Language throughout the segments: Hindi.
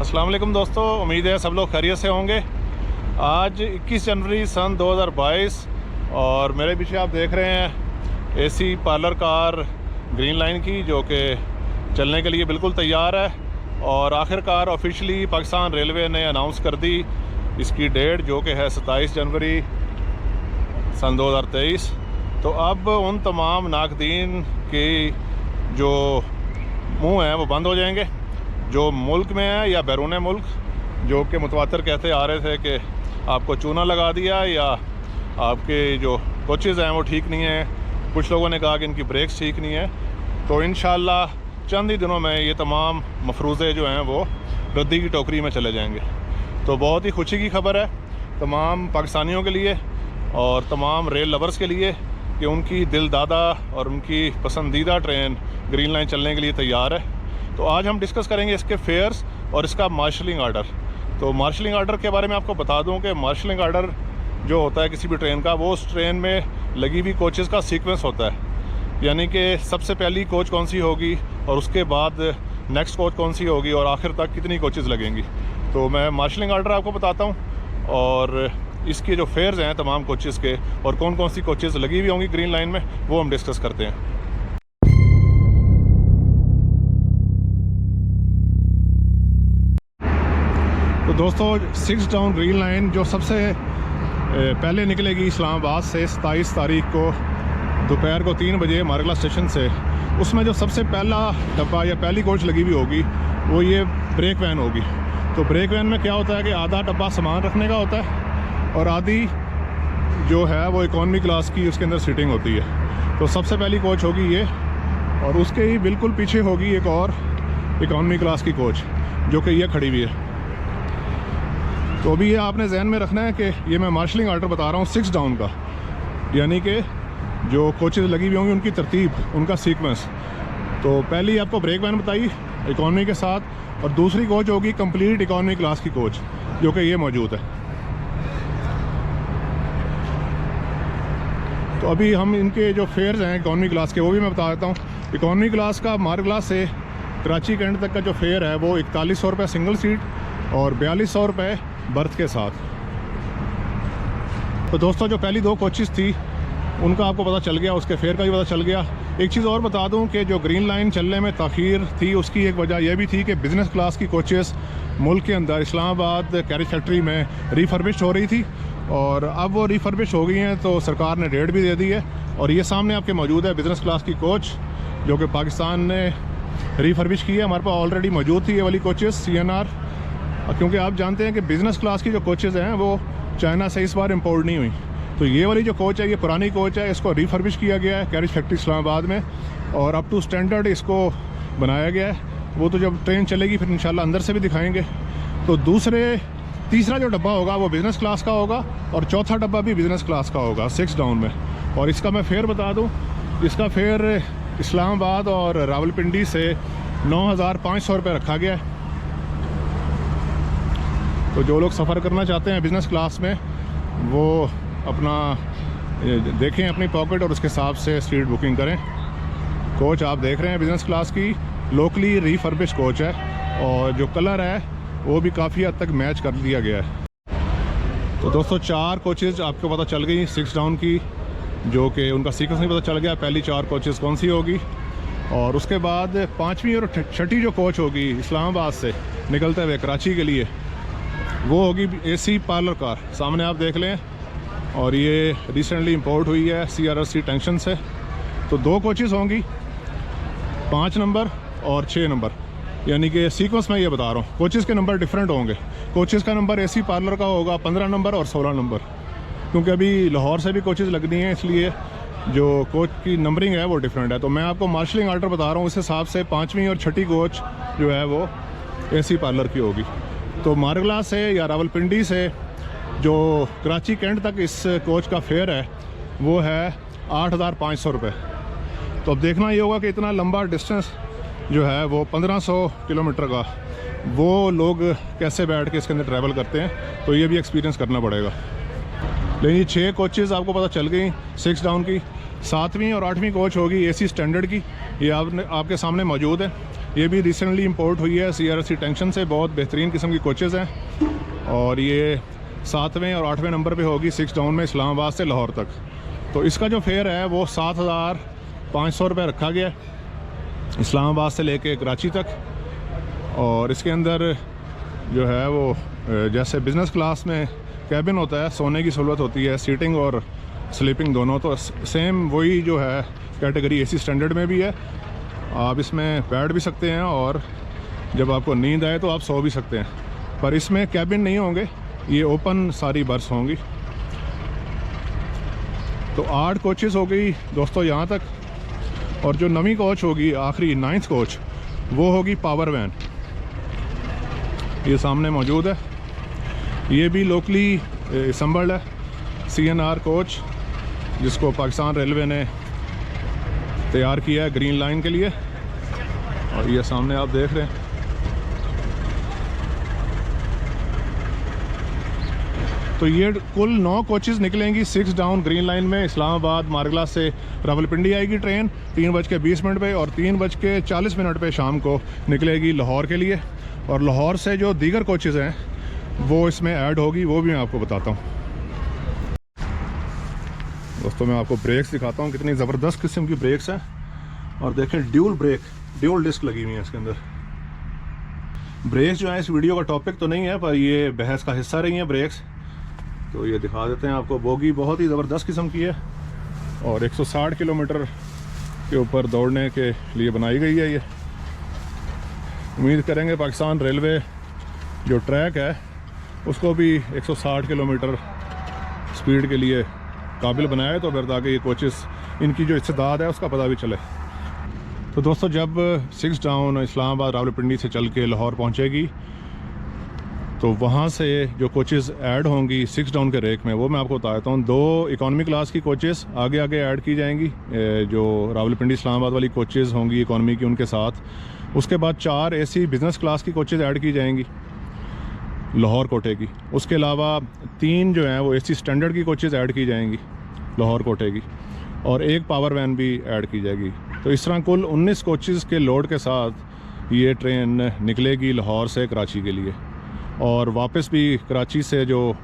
अस्सलाम वालेकुम दोस्तों, उम्मीद है सब लोग खैरियत से होंगे। आज 21 जनवरी सन 2022 और मेरे पीछे आप देख रहे हैं AC parlour car green line की, जो कि चलने के लिए बिल्कुल तैयार है। और आखिरकार ऑफिशियली पाकिस्तान रेलवे ने अनाउंस कर दी इसकी डेट, जो कि है 27 जनवरी सन 2023। तो अब उन तमाम नाकदीन के जो मुँह हैं वो बंद हो जाएंगे, जो मुल्क में है या बैरून मुल्क, जो कि मुतवातर कहते आ रहे थे कि आपको चूना लगा दिया या आपके जो कोचेज़ हैं वो ठीक नहीं हैं। कुछ लोगों ने कहा कि इनकी ब्रेक्स ठीक नहीं है। तो इंशाल्लाह चंद ही दिनों में ये तमाम मफरूज़े जो हैं वो रद्दी की टोकरी में चले जाएंगे। तो बहुत ही खुशी की खबर है तमाम पाकिस्तानियों के लिए और तमाम रेल लवर्स के लिए कि उनकी दिलदादा और उनकी पसंदीदा ट्रेन ग्रीन लाइन चलने के लिए तैयार है। तो आज हम डिस्कस करेंगे इसके फेयर्स और इसका मार्शलिंग आर्डर। तो मार्शलिंग आर्डर के बारे में आपको बता दूं कि मार्शलिंग आर्डर जो होता है किसी भी ट्रेन का, वो उस ट्रेन में लगी हुई कोचेज़ का सीक्वेंस होता है। यानी कि सबसे पहली कोच कौन सी होगी और उसके बाद नेक्स्ट कोच कौन सी होगी और आखिर तक कितनी कोचेज़ लगेंगी। तो मैं मार्शलिंग आर्डर आपको बताता हूँ और इसके जो फेयर्स हैं तमाम कोचेज़ के और कौन कौन सी कोचेज़ लगी हुई होंगी ग्रीन लाइन में, वो हम डिस्कस करते हैं। तो दोस्तों 6 डाउन ग्रीन लाइन जो सबसे पहले निकलेगी इस्लामाबाद से 27 तारीख को दोपहर को 3 बजे मारगला स्टेशन से, उसमें जो सबसे पहला डब्बा या पहली कोच लगी हुई होगी वो ये ब्रेक वैन होगी। तो ब्रेक वैन में क्या होता है कि आधा डब्बा सामान रखने का होता है और आधी जो है वो इकॉनमी क्लास की उसके अंदर सीटिंग होती है। तो सबसे पहली कोच होगी ये और उसके ही बिल्कुल पीछे होगी एक और इकॉनमी क्लास की कोच जो कि ये खड़ी हुई है। तो अभी ये आपने जहन में रखना है कि ये मैं मार्शलिंग आर्डर बता रहा हूँ 6 डाउन का, यानी कि जो कोचेज़ लगी हुई होंगी उनकी तरतीब, उनका सीक्वेंस। तो पहली आपको ब्रेक वैन बताई इकॉनमी के साथ, और दूसरी कोच होगी कंप्लीट इकॉनमी क्लास की कोच जो कि ये मौजूद है। तो अभी हम इनके जो फेयर्स हैं इकॉनमी क्लास के वो भी मैं बता देता हूँ। इकॉनमी क्लास का मारगला से कराची के एंड तक का जो फेयर है वो 4100 रुपये सिंगल सीट और 4200 रुपये बर्थ के साथ। तो दोस्तों जो पहली 2 कोचेज़ थी उनका आपको पता चल गया, उसके फेयर का भी पता चल गया। एक चीज़ और बता दूं कि जो ग्रीन लाइन चलने में ताख़ीर थी उसकी एक वजह यह भी थी कि बिज़नेस क्लास की कोचेज़ मुल्क के अंदर इस्लामाबाद कैरेज फैक्ट्री में रिफर्बिश हो रही थी और अब वो रिफर्बिश हो गई हैं। तो सरकार ने डेट भी दे दी है और ये सामने आपके मौजूद है बिज़नेस क्लास की कोच जो कि पाकिस्तान ने रिफर्बिश की है। हमारे पास ऑलरेडी मौजूद थी ये वाली कोचेज़ CNR, क्योंकि आप जानते हैं कि बिज़नेस क्लास की जो कोचेज़ हैं वो चाइना से इस बार इंपोर्ट नहीं हुई। तो ये वाली जो कोच है ये पुरानी कोच है, इसको रिफर्बिश किया गया है कैरेज फैक्ट्री इस्लामाबाद में और अप टू स्टैंडर्ड इसको बनाया गया है। वो तो जब ट्रेन चलेगी फिर इंशाल्लाह अंदर से भी दिखाएंगे। तो तीसरा जो डब्बा होगा वो बिज़नेस क्लास का होगा और चौथा डब्बा भी बिज़नेस क्लास का होगा 6 डाउन में। और इसका मैं फेयर बता दूँ, इसका फेयर इस्लामाबाद और रावलपिंडी से 9500 रुपये रखा गया है। तो जो लोग सफ़र करना चाहते हैं बिज़नेस क्लास में वो अपना देखें अपनी पॉकेट और उसके हिसाब से सीट बुकिंग करें। कोच आप देख रहे हैं बिज़नेस क्लास की लोकली रिफर्बिश कोच है और जो कलर है वो भी काफ़ी हद तक मैच कर दिया गया है। तो दोस्तों 4 कोचेज़ आपको पता चल गई 6 डाउन की, जो कि उनका सीक्वेंस नहीं पता चल गया पहली 4 कोचेज़ कौन सी होगी। और उसके बाद 5वीं और 6ठी जो कोच होगी इस्लामाबाद से निकलते हुए कराची के लिए वो होगी AC पार्लर कार, सामने आप देख लें। और ये रिसेंटली इंपोर्ट हुई है CRSC टेंशन से। तो 2 कोचेज़ होंगी 5 नंबर और 6 नंबर, यानी कि सीक्वेंस में ये बता रहा हूँ। कोचेज़ के नंबर डिफरेंट होंगे। कोचेज़ का नंबर AC पार्लर का होगा 15 नंबर और 16 नंबर, क्योंकि अभी लाहौर से भी कोचेज़ लगनी हैं इसलिए जो कोच की नंबरिंग है वो डिफरेंट है। तो मैं आपको मार्शलिंग आर्डर बता रहा हूँ, उस हिसाब से 5वीं और 6ठी कोच जो है वो AC पार्लर की होगी। तो मारगला से या रावलपिंडी से जो कराची कैंट तक इस कोच का फेयर है वो है 8500 रुपये। तो अब देखना ये होगा कि इतना लंबा डिस्टेंस जो है वो 1500 किलोमीटर का, वो लोग कैसे बैठ के इसके अंदर ट्रैवल करते हैं। तो ये भी एक्सपीरियंस करना पड़ेगा। लेकिन ये 6 कोचेज़ आपको पता चल गई 6 डाउन की। 7वीं और 8वीं कोच होगी AC स्टैंडर्ड की, ये आपके सामने मौजूद है। ये भी रिसेंटली इंपोर्ट हुई है CRSC टेंशन से। बहुत बेहतरीन किस्म की कोचेज़ हैं और ये 7वें और 8वें नंबर पे होगी 6 डाउन में इस्लामाबाद से लाहौर तक। तो इसका जो फेयर है वो 7,500 रुपये रखा गया है इस्लामाबाद से लेके कराची तक। और इसके अंदर जो है वो जैसे बिज़नेस क्लास में कैबिन होता है, सोने की सहूलत होती है, सीटिंग और स्लीपिंग दोनों, तो सेम वही जो है कैटेगरी AC स्टैंडर्ड में भी है। आप इसमें बैठ भी सकते हैं और जब आपको नींद आए तो आप सो भी सकते हैं, पर इसमें कैबिन नहीं होंगे, ये ओपन सारी बर्स होंगी। तो 8 कोचेज़ हो गई दोस्तों यहाँ तक। और जो नवी कोच होगी आखिरी 9th कोच, वो होगी पावर वैन। ये सामने मौजूद है, ये भी लोकली असम्बल्ड है CNR कोच, जिसको पाकिस्तान रेलवे ने तैयार किया है ग्रीन लाइन के लिए। और ये सामने आप देख रहे हैं। तो ये कुल 9 कोचेज़ निकलेंगी 6 डाउन ग्रीन लाइन में। इस्लामाबाद मारगला से रावलपिंडी आएगी ट्रेन 3:20 पे और 3:40 पे शाम को निकलेगी लाहौर के लिए। और लाहौर से जो दीगर कोचेज़ हैं वो इसमें ऐड होगी, वो भी मैं आपको बताता हूँ। दोस्तों मैं आपको ब्रेक्स दिखाता हूँ, कितनी ज़बरदस्त किस्म की ब्रेक्स हैं। और देखें ड्यूल डिस्क लगी हुई है इसके अंदर। ब्रेक्स जो है इस वीडियो का टॉपिक तो नहीं है, पर ये बहस का हिस्सा रही हैं ब्रेक्स। तो ये दिखा देते हैं आपको। बोगी बहुत ही ज़बरदस्त किस्म की है और 160 किलोमीटर के ऊपर दौड़ने के लिए बनाई गई है। ये उम्मीद करेंगे पाकिस्तान रेलवे जो ट्रैक है उसको भी 160 किलोमीटर स्पीड के लिए काबिल बनाए, तो फिर ताकि ये कोचेस इनकी जो इस्तेदाद है उसका पता भी चले। तो दोस्तों जब 6 डाउन इस्लामाबाद रावलपिंडी से चल के लाहौर पहुंचेगी तो वहाँ से जो कोचेज़ ऐड होंगी 6 डाउन के रेक में, वो मैं आपको बताता हूँ। 2 इकॉनमी क्लास की कोचेज़ आगे ऐड की जाएंगी, जो रावलपिंडी इस्लामाबाद वाली कोचेज़ होंगी इकॉनमी की उनके साथ। उसके बाद 4 AC बिज़नेस क्लास की कोचेज़ ऐड की जाएंगी लाहौर कोटे की। उसके अलावा 3 जो हैं वो AC स्टैंडर्ड की कोचेज़ ऐड की जाएंगी लाहौर कोटे की, और 1 पावर वैन भी ऐड की जाएगी। तो इस तरह कुल 19 कोचेज़ के लोड के साथ ये ट्रेन निकलेगी लाहौर से कराची के लिए। और वापस भी कराची से जो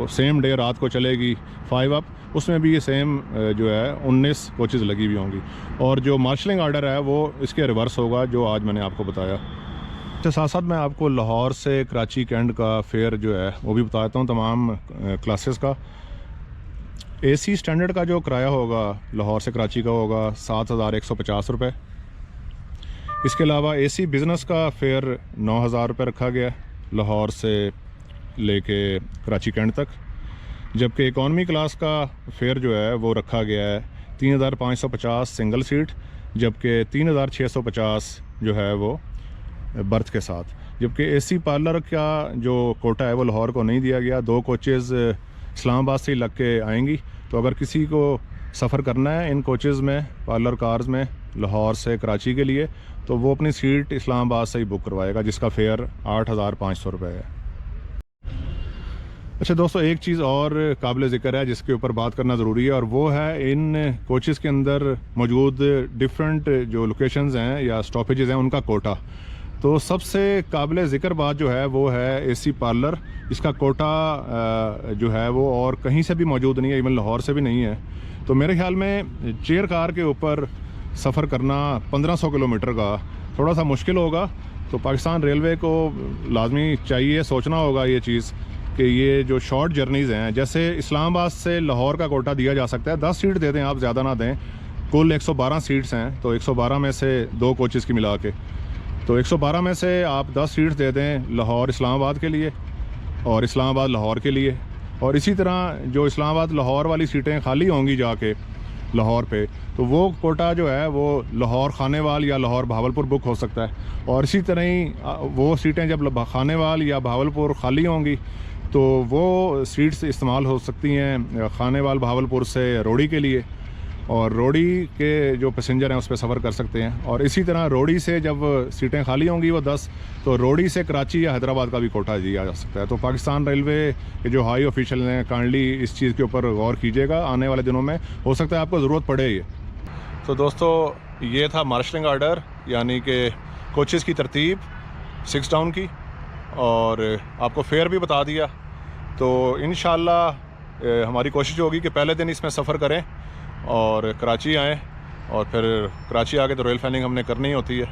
सेम डे रात को चलेगी 5 अप, उसमें भी ये सेम जो है 19 कोचेज़ लगी हुई होंगी। और जो मार्शलिंग आर्डर है वो इसके रिवर्स होगा जो आज मैंने आपको बताया। इसके साथ साथ मैं आपको लाहौर से कराची कैंट का फेयर जो है वो भी बताता हूँ तमाम क्लासेस का। AC स्टैंडर्ड का जो किराया होगा लाहौर से कराची का होगा 7,150 रुपये। इसके अलावा AC बिज़नेस का फेयर 9,000 रुपये रखा गया है लाहौर से लेके कराची कैंट तक। जबकि इकॉनमी क्लास का फेयर जो है वो रखा गया है 3,550 सिंगल सीट, जबकि 3,650 जो है वो बर्थ के साथ। जबकि AC पार्लर का जो कोटा है वो लाहौर को नहीं दिया गया। 2 कोचेज़ इस्लामाबाद से ही लग के आएंगी। तो अगर किसी को सफ़र करना है इन कोचेज़ में, पार्लर कार्स में लाहौर से कराची के लिए, तो वो अपनी सीट इस्लामाबाद से ही बुक करवाएगा, जिसका फेयर 8,500 रुपये है। अच्छा दोस्तों, एक चीज़ और काबिल ज़िक्र है जिसके ऊपर बात करना ज़रूरी है, और वो है इन कोचेज़ के अंदर मौजूद डिफरेंट जो लोकेशंस हैं या स्टॉपेजेज़ हैं उनका कोटा। तो सबसे काबिल ज़िक्र बात जो है वो है AC पार्लर। इसका कोटा जो है वो और कहीं से भी मौजूद नहीं है, इवन लाहौर से भी नहीं है। तो मेरे ख्याल में चेयर कार के ऊपर सफ़र करना 1500 किलोमीटर का थोड़ा सा मुश्किल होगा। तो पाकिस्तान रेलवे को लाजमी चाहिए, सोचना होगा ये चीज़ कि ये जो शॉर्ट जर्नीज़ हैं, जैसे इस्लामाबाद से लाहौर का कोटा दिया जा सकता है, 10 सीट दे दें आप, ज़्यादा ना दें। कुल 112 सीट्स हैं, तो 112 में से 2 कोचेज़ की मिला के, तो 112 में से आप 10 सीट्स दे दें लाहौर इस्लामाबाद के लिए और इस्लामाबाद लाहौर के लिए। और इसी तरह जो इस्लामाबाद लाहौर वाली सीटें खाली होंगी जाके लाहौर पे, तो वो कोटा जो है वो लाहौर खानेवाल या लाहौर भावलपुर बुक हो सकता है। और इसी तरह ही वो सीटें जब खानेवाल या भावलपुर खाली होंगी तो वो सीट्स इस्तेमाल हो सकती हैं खानेवाल भावलपुर से रोड़ी के लिए, और रोड़ी के जो पैसेंजर हैं उस पर सफ़र कर सकते हैं। और इसी तरह रोड़ी से जब सीटें खाली होंगी वो 10, तो रोड़ी से कराची या हैदराबाद का भी कोटा दिया जा सकता है। तो पाकिस्तान रेलवे के जो हाई ऑफिशियल हैं काइंडली इस चीज़ के ऊपर गौर कीजिएगा, आने वाले दिनों में हो सकता है आपको ज़रूरत पड़े ये। तो दोस्तों ये था मार्शलिंग आर्डर, यानी कि कोचेस की तरतीब 6 डाउन की, और आपको फेयर भी बता दिया। तो इंशाल्लाह हमारी कोशिश होगी कि पहले दिन इसमें सफ़र करें और कराची आएँ, और फिर कराची आके तो रॉयल फैनिंग हमने करनी होती है।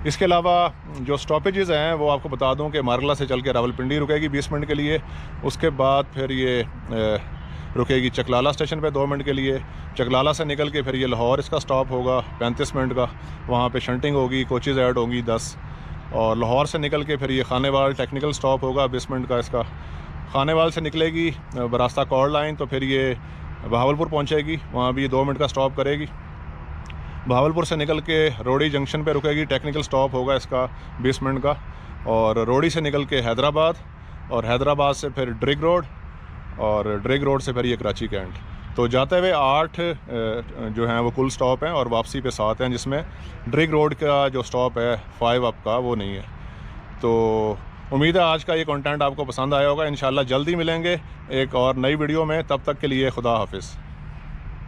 इसके अलावा जो स्टॉपेजेज़ हैं वो आपको बता दूं कि मारगला से चल के रावलपिंडी रुकेगी 20 मिनट के लिए, उसके बाद फिर ये रुकेगी चकलाला स्टेशन पे 2 मिनट के लिए, चकलाला से निकल के फिर ये लाहौर इसका स्टॉप होगा 35 मिनट का, वहाँ पे शंटिंग होगी, कोचेज़ ऐड होंगी 10, और लाहौर से निकल के फिर ये खानेवाल टेक्निकल स्टॉप होगा 20 मिनट का इसका। खानेवाल से निकलेगी बरास्ता कॉर्ड लाइन, तो फिर ये बहावलपुर पहुँचेगी, वहाँ भी 2 मिनट का स्टॉप करेगी। बहावलपुर से निकल के रोडी जंक्शन पे रुकेगी, टेक्निकल स्टॉप होगा इसका 20 मिनट का, और रोडी से निकल के हैदराबाद, और हैदराबाद से फिर ड्रिग रोड, और ड्रिग रोड से फिर ये कराची कैंट। तो जाते हुए 8 जो हैं वो कुल स्टॉप हैं, और वापसी पे 7 हैं, जिसमें ड्रिग रोड का जो स्टॉप है 5 अप का वो नहीं है। तो उम्मीद है आज का ये कंटेंट आपको पसंद आया होगा। इंशाल्लाह जल्दी मिलेंगे एक और नई वीडियो में, तब तक के लिए खुदा हाफिज़।